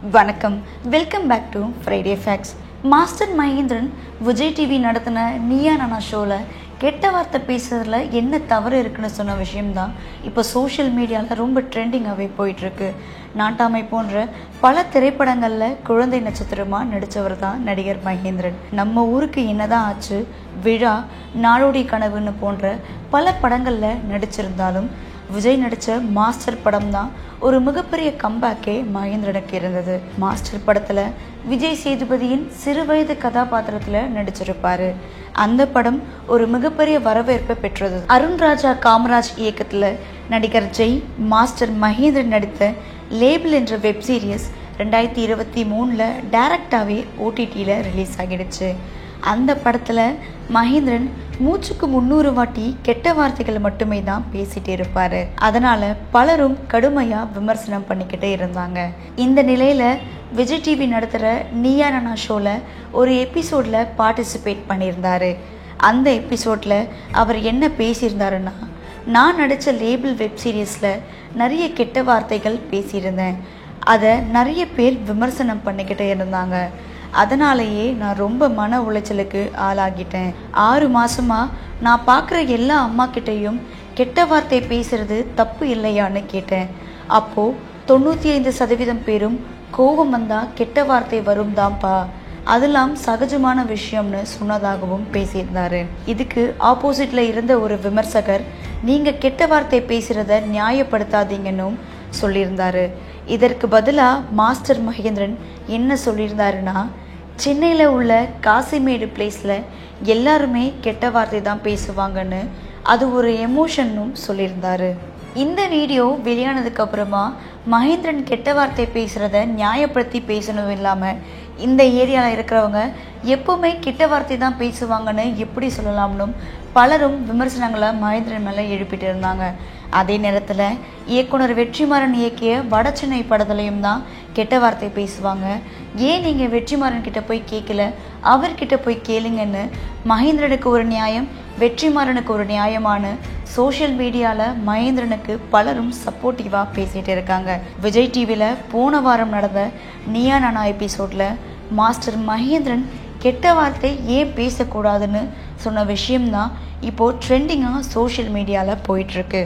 வணக்கம். Welcome back to Friday facts. Master Mahendran Vijay TV நடத்தின நீயா நானா ஷோவில் கெட்ட வார்த்தை பேசுறதுல என்ன தவறு இருக்குன்னு சொன்ன விஷயம்தான் இப்போ சோஷியல் மீடியாவில் ரொம்ப ட்ரெண்டிங்காகவே போயிட்டுருக்கு. நாட்டாமை போன்ற பல திரைப்படங்களில் குழந்தை நட்சத்திரமாக நடித்தவர் தான் நடிகர் மகேந்திரன். நம்ம ஊருக்கு என்னதான் ஆச்சு, விழா, நாடோடி கனவுன்னு போன்ற பல படங்களில் நடிச்சிருந்தாலும் விஜய் நடித்த மாஸ்டர் படம் தான் ஒரு மிகப்பெரிய கம்பேக்கே மகேந்திரனுக்கு இருந்தது. மாஸ்டர் படத்தில் விஜய் சேதுபதியின் சிறுவயது கதாபாத்திரத்தில் நடிச்சிருப்பாரு. அந்த படம் ஒரு மிகப்பெரிய வரவேற்பை பெற்றது. அருண்ராஜா காமராஜ் இயக்கத்தில் நடிகர் ஜெய் மாஸ்டர் மகேந்திரன் நடித்த லேபிள் என்ற வெப் சீரிஸ் 2023 டைரக்டாகவே OTTயில் ரிலீஸ் ஆகிடுச்சு. அந்த படத்தில் மகேந்திரன் மூச்சுக்கு 300 வாட்டி கெட்ட வார்த்தைகள் மட்டுமே தான் பேசிகிட்டே இருப்பார். அதனால் பலரும் கடுமையாக விமர்சனம் பண்ணிக்கிட்டே இருந்தாங்க. இந்த நிலையில் விஜய் டிவி நடத்துகிற நீயா நானா ஷோவில் ஒரு எபிசோடில் பார்ட்டிசிபேட் பண்ணியிருந்தார். அந்த எபிசோடில் அவர் என்ன பேசியிருந்தாருன்னா, நான் நடித்த லேபிள் வெப் சீரிஸில் நிறைய கெட்ட வார்த்தைகள் பேசியிருந்தேன். அதை நிறைய பேர் விமர்சனம் பண்ணிக்கிட்டே இருந்தாங்க. அதனாலேயே நான் ரொம்ப மன உளைச்சலுக்கு ஆளாகிட்டேன். 6 மாதமாக நான் பார்க்குற எல்லா அம்மா கிட்டேயும் கெட்ட வார்த்தை பேசுகிறது தப்பு இல்லையான்னு கேட்டேன். அப்போது 95% பேரும் கோபம் வந்தால் கெட்ட வார்த்தை வரும் தான்ப்பா, அதெல்லாம் சகஜமான விஷயம்னு சொன்னதாகவும் பேசியிருந்தார். இதுக்கு ஆப்போசிட்டில் இருந்த ஒரு விமர்சகர், நீங்கள் கெட்ட வார்த்தை பேசுகிறத நியாயப்படுத்தாதீங்கன்னும் சொல்லியிருந்தார். இதற்கு பதிலாக மாஸ்டர் மகேந்திரன் என்ன சொல்லியிருந்தாருன்னா, சென்னையில் உள்ள காசிமேடு பிளேஸில் எல்லாருமே கெட்ட வார்த்தை தான் பேசுவாங்கன்னு, அது ஒரு எமோஷன்னும் சொல்லியிருந்தார். இந்த வீடியோ வெளியானதுக்கு அப்புறமா மகேந்திரன் கெட்ட வார்த்தை பேசுகிறத நியாயப்படுத்தி பேசணும் இல்லாமல் இந்த ஏரியாவில் இருக்கிறவங்க எப்போவுமே கெட்ட வார்த்தை தான் பேசுவாங்கன்னு எப்படி சொல்லலாம்னும் பலரும் விமர்சனங்களை மகேந்திரன் மேலே எழுப்பிட்டு இருந்தாங்க. அதே நேரத்தில் இயக்குனர் வெற்றிமாறன் இயக்கிய வடசென்னை படத்துலையும் தான் கெட்ட வார்த்தை பேசுவாங்க. ஏன் நீங்கள் வெற்றிமாறன் கிட்ட போய் கேட்கல, அவர்கிட்ட போய் கேளுங்கன்னு மகேந்திரனுக்கு ஒரு நியாயம், வெற்றிமாறனுக்கு ஒரு நியாயமான சோஷியல் மீடியாவில் மகேந்திரனுக்கு பலரும் சப்போர்ட்டிவாக பேசிகிட்டு இருக்காங்க. விஜய் டிவியில் போன வாரம் நடந்த நீயா நானா எபிசோடில் மாஸ்டர் மகேந்திரன் கெட்ட வார்த்தை ஏன் பேசக்கூடாதுன்னு சொன்ன விஷயம்தான் இப்போது ட்ரெண்டிங்காக சோஷியல் மீடியாவில் போயிட்டுருக்கு.